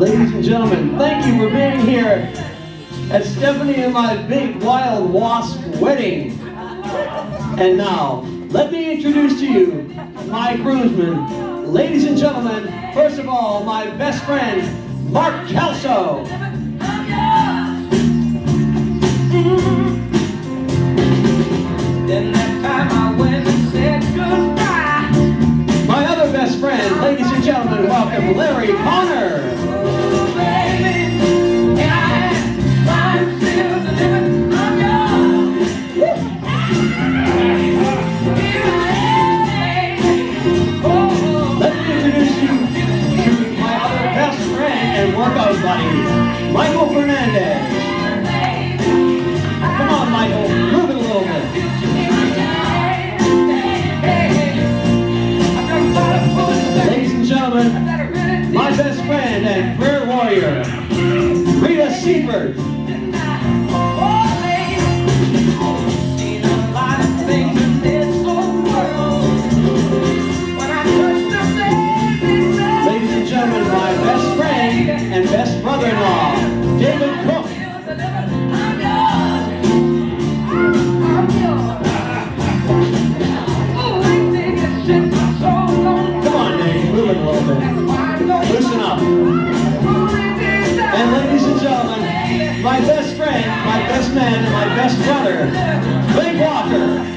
Ladies and gentlemen, thank you for being here at Stephanie and my big wild wasp wedding. And now, let me introduce to you my groomsmen. Ladies and gentlemen, first of all, my best friend, Mark Kelso. Then that time I went and said goodbye. My other best friend, ladies and gentlemen, welcome Larry Connor. Workout buddy, Michael Fernandez. Come on, Michael, move it a little bit. Ladies and gentlemen, my best friend and prayer warrior, Rita Seifert. Ladies and gentlemen, my best friend and best brother-in-law, David Cook. Come on, Dave, move it a little bit. Loosen up. And ladies and gentlemen, my best friend, my best man, and my best brother, Blake Walker.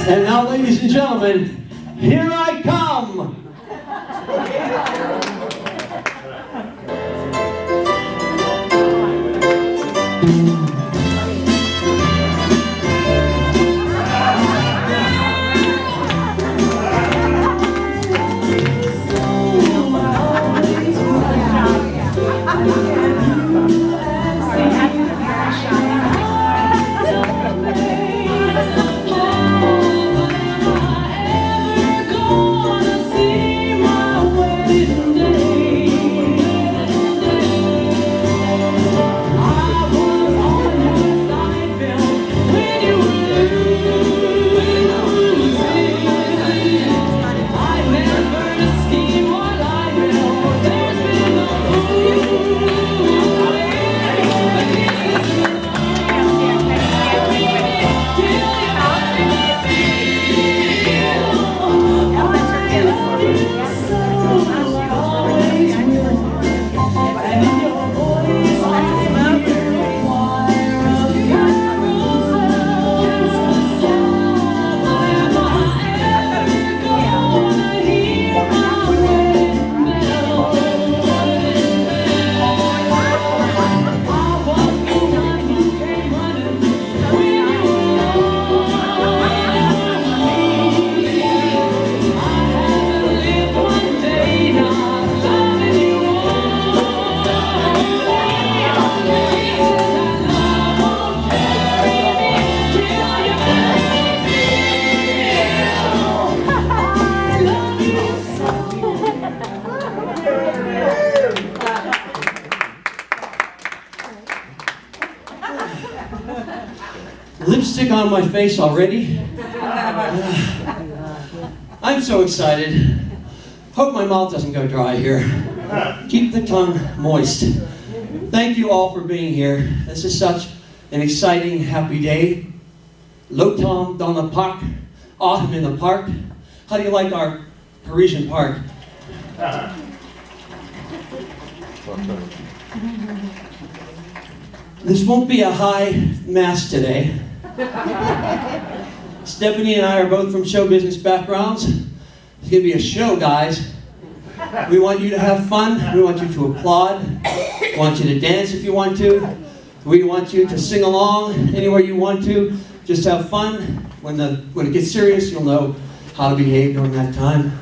And now, ladies and gentlemen, here I come! Lipstick on my face already? I'm so excited. Hope my mouth doesn't go dry here. Keep the tongue moist. Thank you all for being here. This is such an exciting, happy day. L'automne dans le parc, autumn in the park. How do you like our Parisian park? This won't be a high mass today. Stephanie and I are both from show business backgrounds. It's going to be a show, guys. We want you to have fun. We want you to applaud. We want you to dance if you want to. We want you to sing along anywhere you want to. Just have fun. When it gets serious, you'll know how to behave during that time.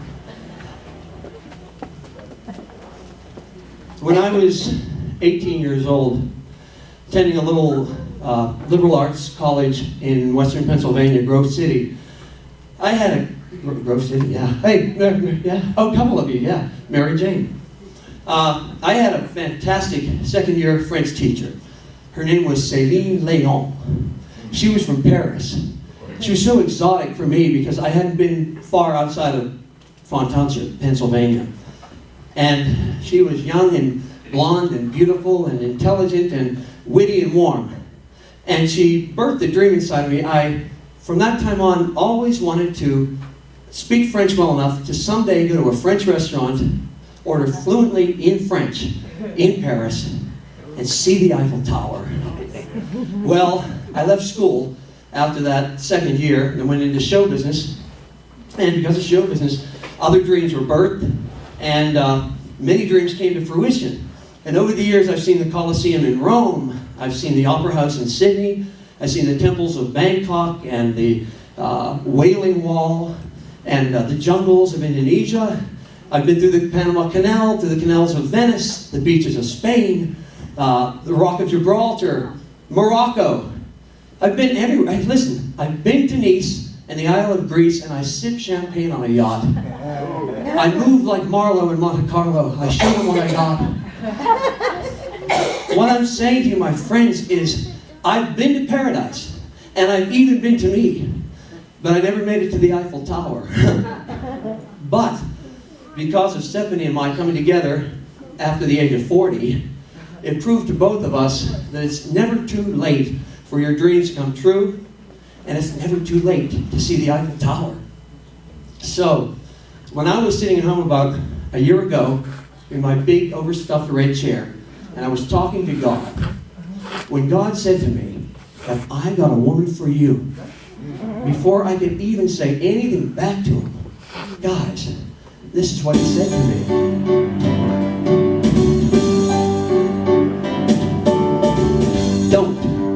When I was 18 years old, attending a little liberal arts college in western Pennsylvania, Grove City, I had a Grove City, yeah. Hey, yeah. Oh, a couple of you, yeah. Mary Jane. I had a fantastic second-year French teacher. Her name was Céline Léon. She was from Paris. She was so exotic for me because I hadn't been far outside of Fontownship, Pennsylvania. And she was young and blonde and beautiful and intelligent and witty and warm. And she birthed a dream inside of me. I, from that time on, always wanted to speak French well enough to someday go to a French restaurant, order fluently in French in Paris, and see the Eiffel Tower. Well, I left school after that second year and went into show business. And because of show business, other dreams were birthed, and many dreams came to fruition. And over the years, I've seen the Colosseum in Rome, I've seen the Opera House in Sydney, I've seen the temples of Bangkok and the Wailing Wall and the jungles of Indonesia. I've been through the Panama Canal, through the canals of Venice, the beaches of Spain, the Rock of Gibraltar, Morocco. I've been everywhere. Listen, I've been to Nice and the Isle of Greece, and I sip champagne on a yacht. I moved like Marlowe in Monte Carlo. I showed them what I got. What I'm saying to you, my friends, is I've been to paradise, and I've even been to me, but I never made it to the Eiffel Tower. But because of Stephanie and my coming together after the age of 40, it proved to both of us that it's never too late for your dreams to come true, and it's never too late to see the Eiffel Tower. So, when I was sitting at home about a year ago in my big overstuffed red chair, and I was talking to God, when God said to me, "Have I got a woman for you?" Before I could even say anything back to him, guys, this is what he said to me.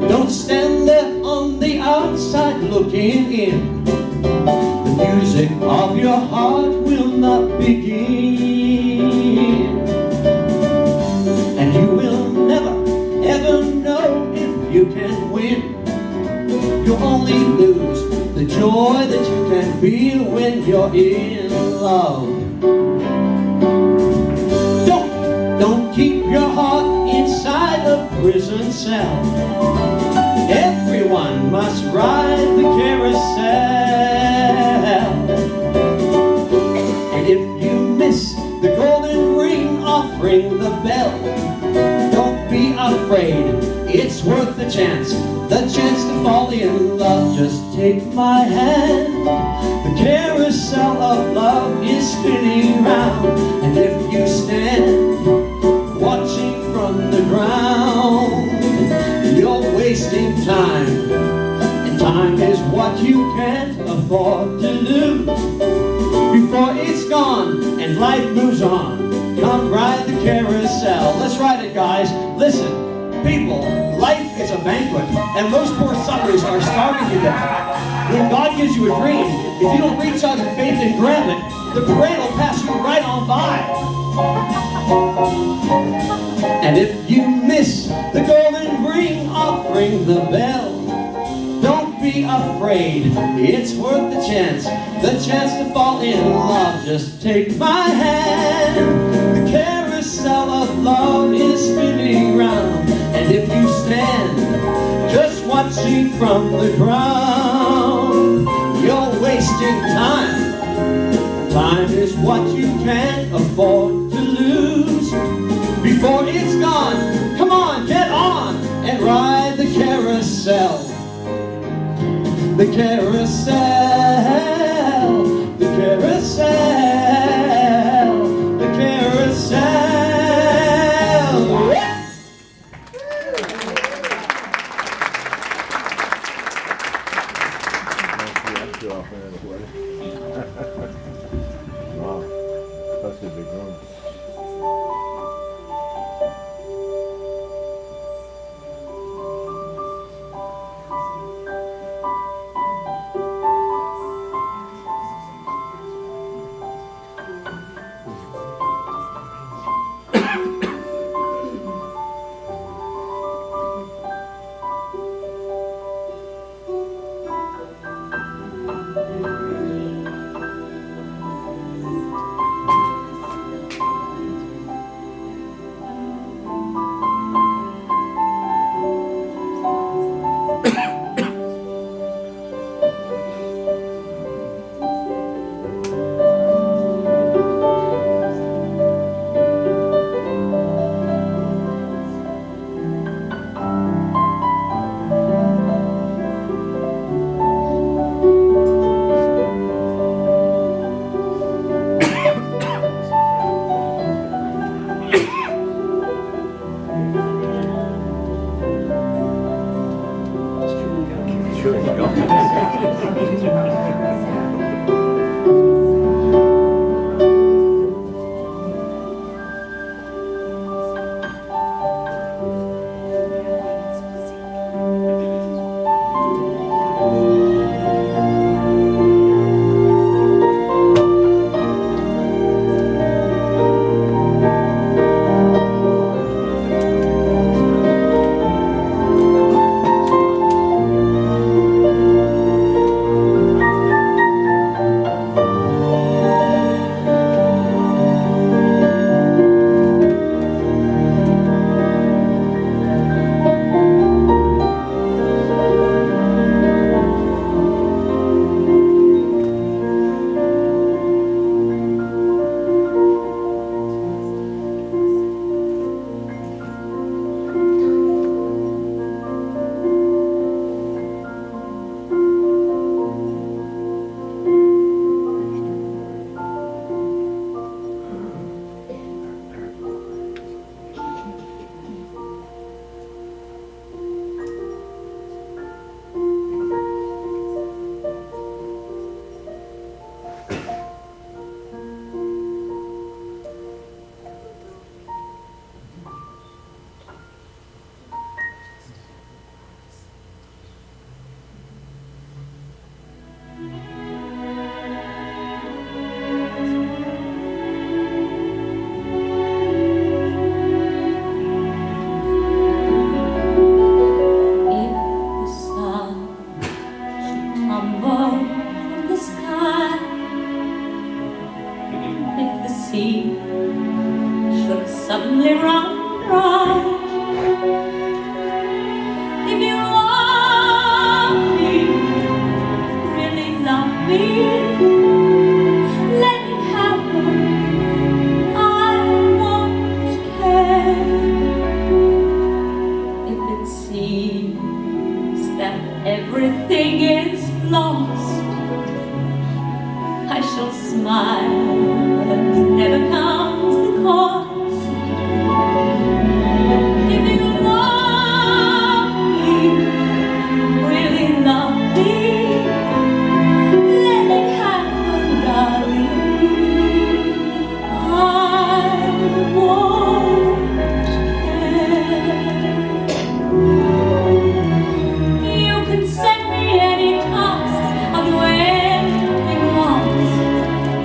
Don't stand there on the outside looking in. The music of your heart will not begin. And you will never, ever know if you can win. You'll only lose the joy that you can feel when you're in love. Don't keep your heart inside a prison cell. Everyone must ride the carousel. And if you miss the golden ring offering the bell, don't be afraid, it's worth the chance to fall in love. Just take my hand, the carousel of love is spinning round. And if you stand watching from the ground, you're wasting time, and time is what you can't afford to lose. Before it's gone and life moves on, come ride the carousel. Let's ride it, guys. Listen, people, life is a banquet, and most poor suckers are starving to death. When God gives you a dream, if you don't reach out in faith and grab it, the parade will pass you right on by. And if you miss the golden ring offering the bell, don't be afraid, it's worth the chance to fall in love. Just take my hand, the carousel of love is spinning round. And if you stand just watching from the ground, you're wasting time. Time is what you can't afford to lose. Before it's gone, come on, get on and ride the carousel. The carousel, the carousel, the carousel. Wow, that's a big room. suddenly run dry. If you love me, really love me, let it happen. I won't care. If it seems that everything is lost, I shall smile and never count the cost. If you love me, really love me, let it happen, darling. I won't care. You can send me any task, I'll do anything once.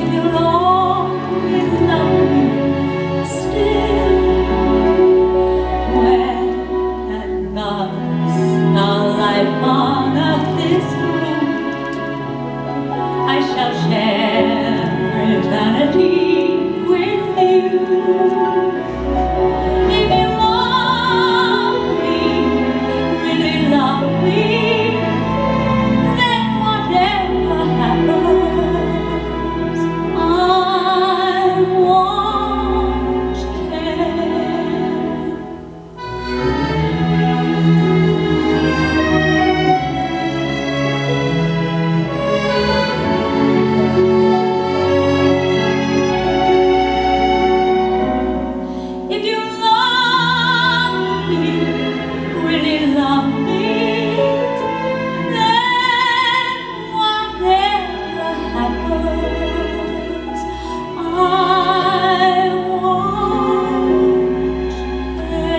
If you only love me still, when at last our life on earth is through, I shall share eternity with you. If you love me, really love me, then whatever happens, I won't care. If you love me, really love me, then whatever happens, I won't care.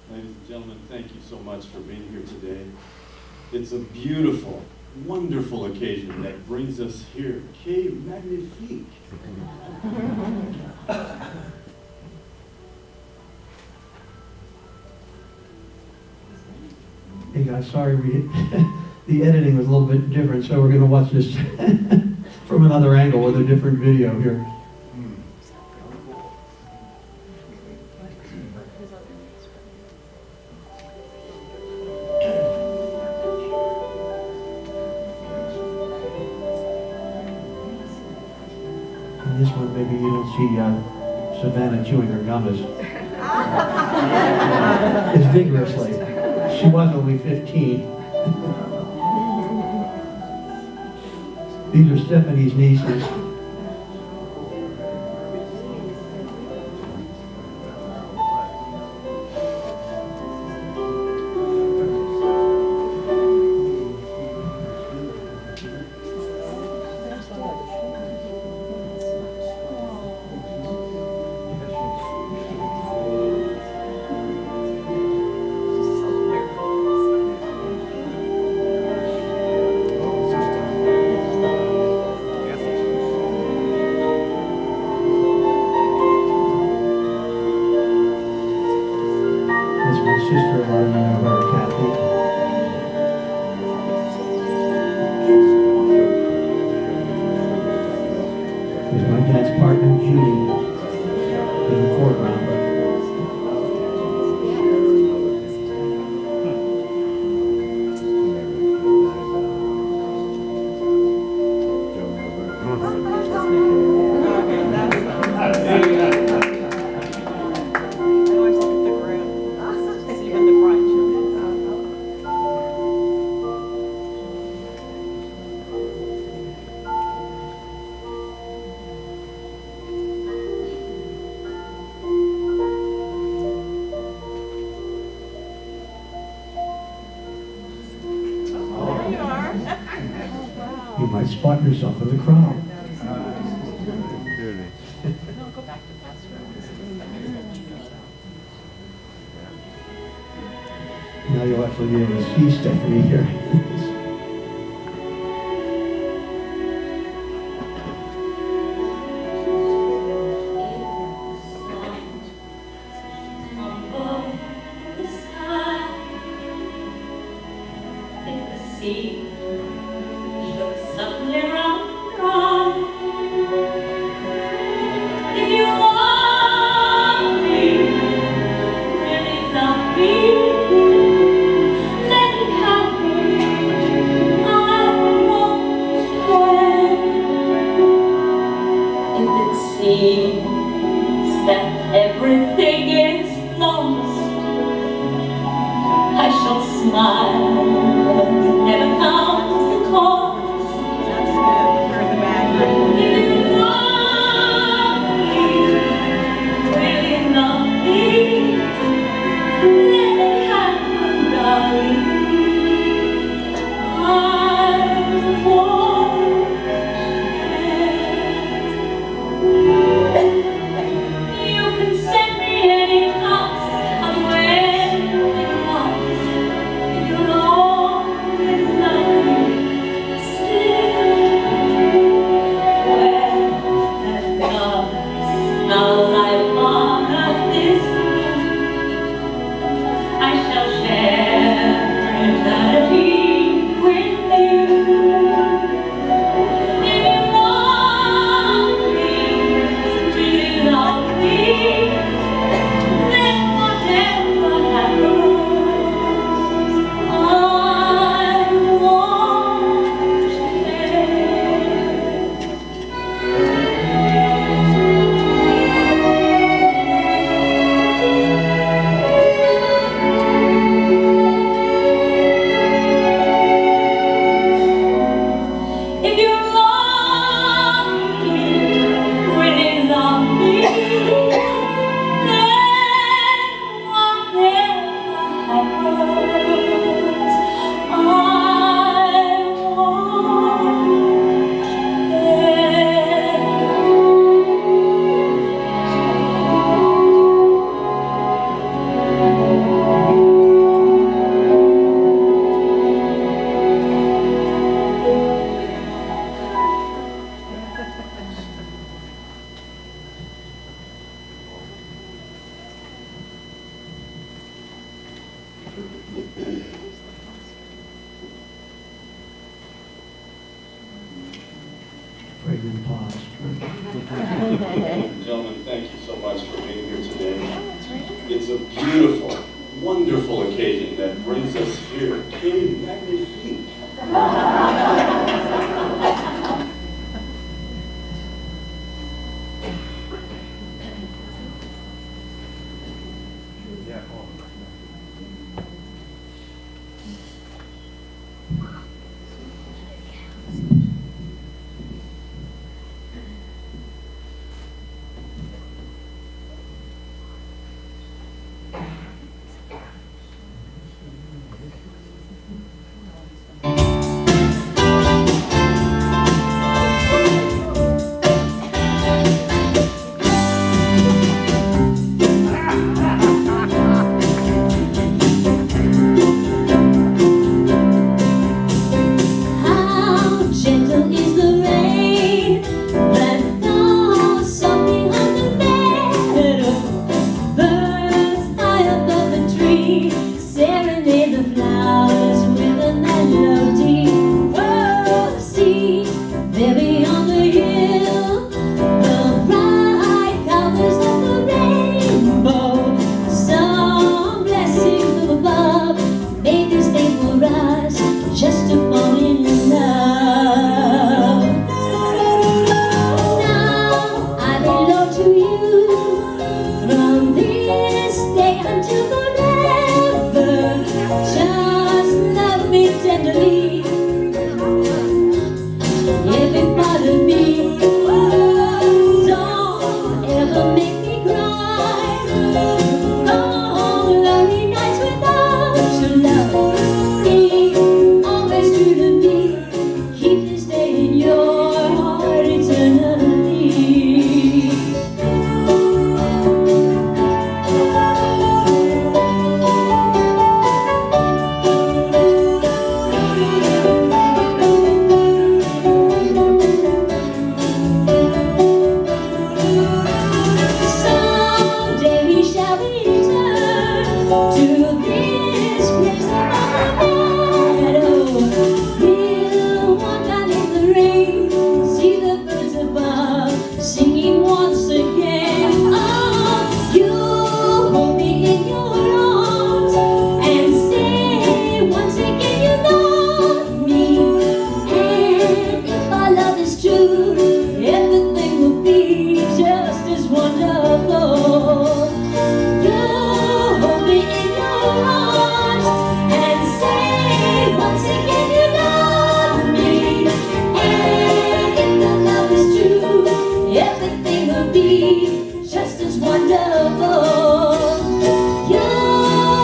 Ladies and gentlemen, thank you so much for being here today. It's a beautiful, wonderful occasion that brings us here. Quai magnifique. Hey guys, sorry, the editing was a little bit different, so we're going to watch this from another angle with a different video here. this one, maybe you don't see Savannah chewing her gum as vigorously. She was only 15. These are Stephanie's nieces. That's my sister, a lot of you know her, Kathy. There's my dad's partner, Judy, in the foreground. You might spot yourself in the crowd. Clearly. Now you'll actually be able to see Stephanie here. Above the sky, if the sea should suddenly run dry, if you want me, really love me, let it happen. I won't stay. If it seems that everything is lost, I shall smile, but never count the cost. That's good. You're in the bag. If you love me, really love me, let it happen, darling. I won't stay. You can send me any cost of where you want. If you'll only love me still. Well, that does our life on earth is through. I shall share eternity with you. If you want me, really love me, then whatever happens, I won't stay. If you love me, really love me, then whatever happens, I won't Pregnant pause. Gentlemen, thank you so much for being here today. It's a beautiful, wonderful occasion that brings us here. Quelle magnifique. Every part of me, don't ever make me cry. Long, lonely nights without your love. Be always true to me. Keep this day in your heart eternally. Someday we shall return to this place above the meadow. We'll walk out in the rain, see the birds above singing once again. Oh, you'll hold me in your arms and say once again you love me. And if our love is true, everything will be just as wonderful. You hold me in your arms and say once again you love me. And if the love is true, everything will be just as wonderful. You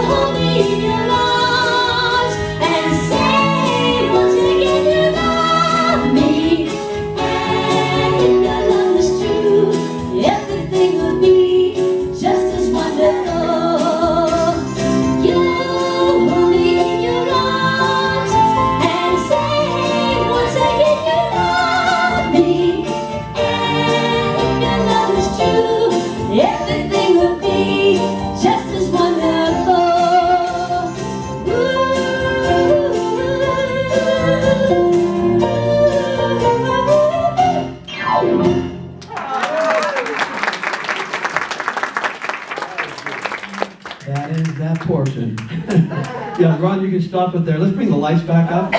hold me in your arms and say once again you love me. And if the love is true, everything will be just as wonderful. You hold me in your arms and say once again you love me. And if your love is true, everything will be just as wonderful. That is that portion. Yeah, Ron, you can stop it there. Let's bring the lights back up.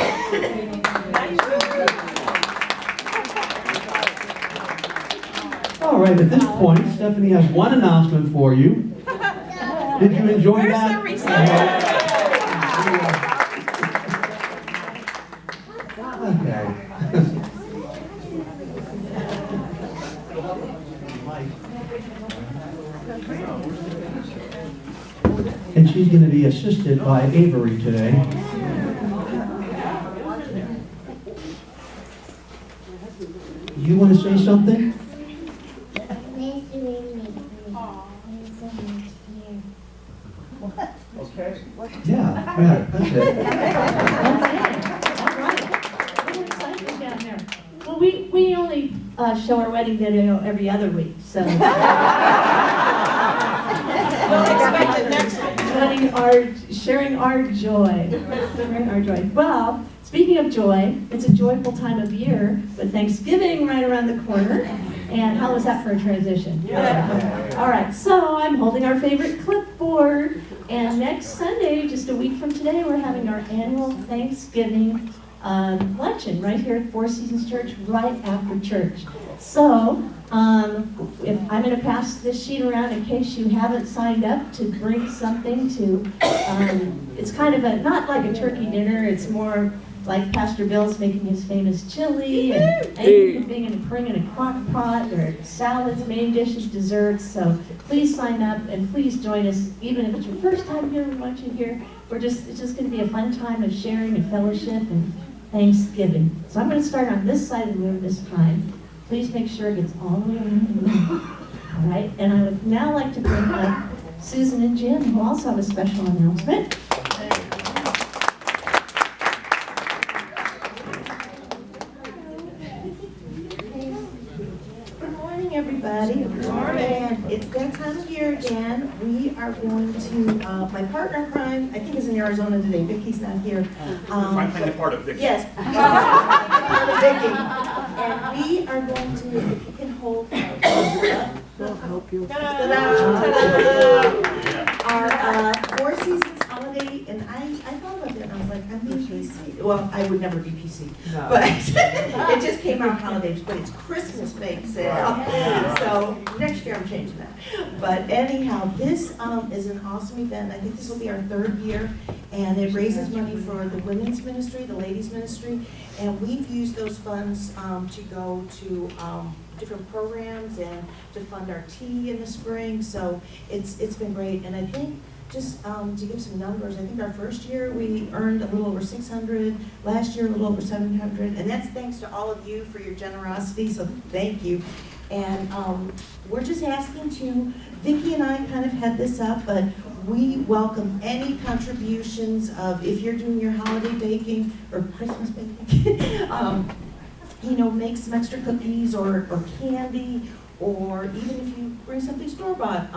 All right, at this point, Stephanie has one announcement for you. Did you enjoy Where's that? the receipt? And she's going to be assisted by Avery today. You want to say something? Nice to meet you. Yeah, that's it. We're excited down there. Well, we only show our wedding video every other week, so. We'll expect it next week. Sharing our joy. Sharing our joy. Well, speaking of joy, it's a joyful time of year with Thanksgiving right around the corner. And how was that for a transition? Yeah. All right, so I'm holding our favorite clipboard. And next Sunday, just a week from today, we're having our annual Thanksgiving luncheon right here at Four Seasons Church, right after church. So, if I'm going to pass this sheet around in case you haven't signed up to bring something to, it's kind of a, not like a turkey dinner, it's more like Pastor Bill's making his famous chili, and you can bring in a crock pot, or salads, main dishes, desserts. So please sign up and please join us, even if it's your first time here, we want you here. It's just going to be a fun time of sharing and fellowship and Thanksgiving. So I'm going to start on this side of the room this time. Please make sure it gets all the way around the room. All right, and I would now like to bring up Susan and Jim, who also have a special announcement. Good morning, everybody. Good morning. And it's that time of year again. We are going to, my partner in crime, I think is in Arizona today. Vicky's not here. I'm playing the part of Vicky. Yes. Part of Vicky. And we are going to, if you can hold. We'll help you. Our Four Seasons Holiday holiday, and I thought about that, and I was like, I'm being PC. Well, I would never be PC, No. but it just came out holidays, but it's Christmas bake sale. So next year I'm changing that. But anyhow, this is an awesome event. I think this will be our 3rd year, and it raises money for the women's ministry, the ladies ministry, and we've used those funds to go to different programs and to fund our tea in the spring. So it's been great, and I think just to give some numbers, I think our first year we earned a little over 600, last year a little over 700, and that's thanks to all of you for your generosity, so thank you. And we're just asking to, Vicki and I kind of had this up, but we welcome any contributions of, if you're doing your holiday baking or Christmas baking, you know, make some extra cookies or candy, or even if you bring something store-bought.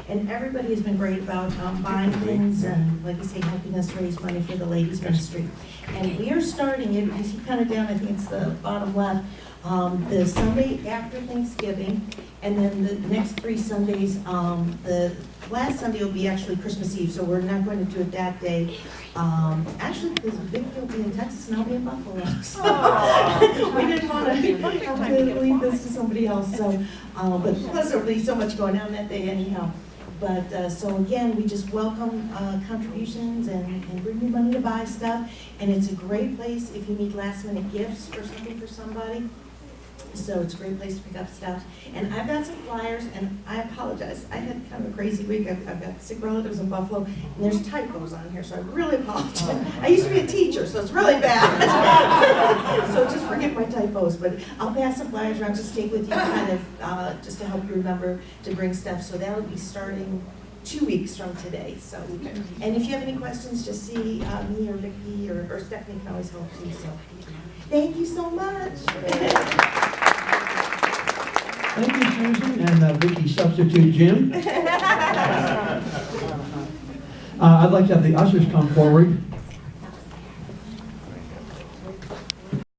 And everybody has been great about buying things and, like I say, helping us raise money for the ladies ministry. And we are starting, you see kind of down, I think it's the bottom left, the Sunday after Thanksgiving, and then the next 3 Sundays, the last Sunday will be actually Christmas Eve, so we're not going to do it that day. Actually, because Vicki will be in Texas and I'll be in Buffalo. So we didn't want to leave this to somebody else, so, but plus there'll be so much going on that day anyhow. But, so again, we just welcome contributions and bring you money to buy stuff. And it's a great place if you need last minute gifts or something for somebody. So it's a great place to pick up stuff. And I've got some flyers, and I apologize. I had kind of a crazy week. I've got sick relatives in Buffalo, and there's typos on here, so I really apologize. I used to be a teacher, so it's really bad. So just forgive my typos, but I'll pass some flyers around to stay with you, kind of, just to help you remember to bring stuff. So that'll be starting 2 weeks from today. So, and if you have any questions, just see me or Vicki or Stephanie can always help you. So, thank you so much. Thank you, Susan, and Vicki substitute Jim. I'd like to have the ushers come forward.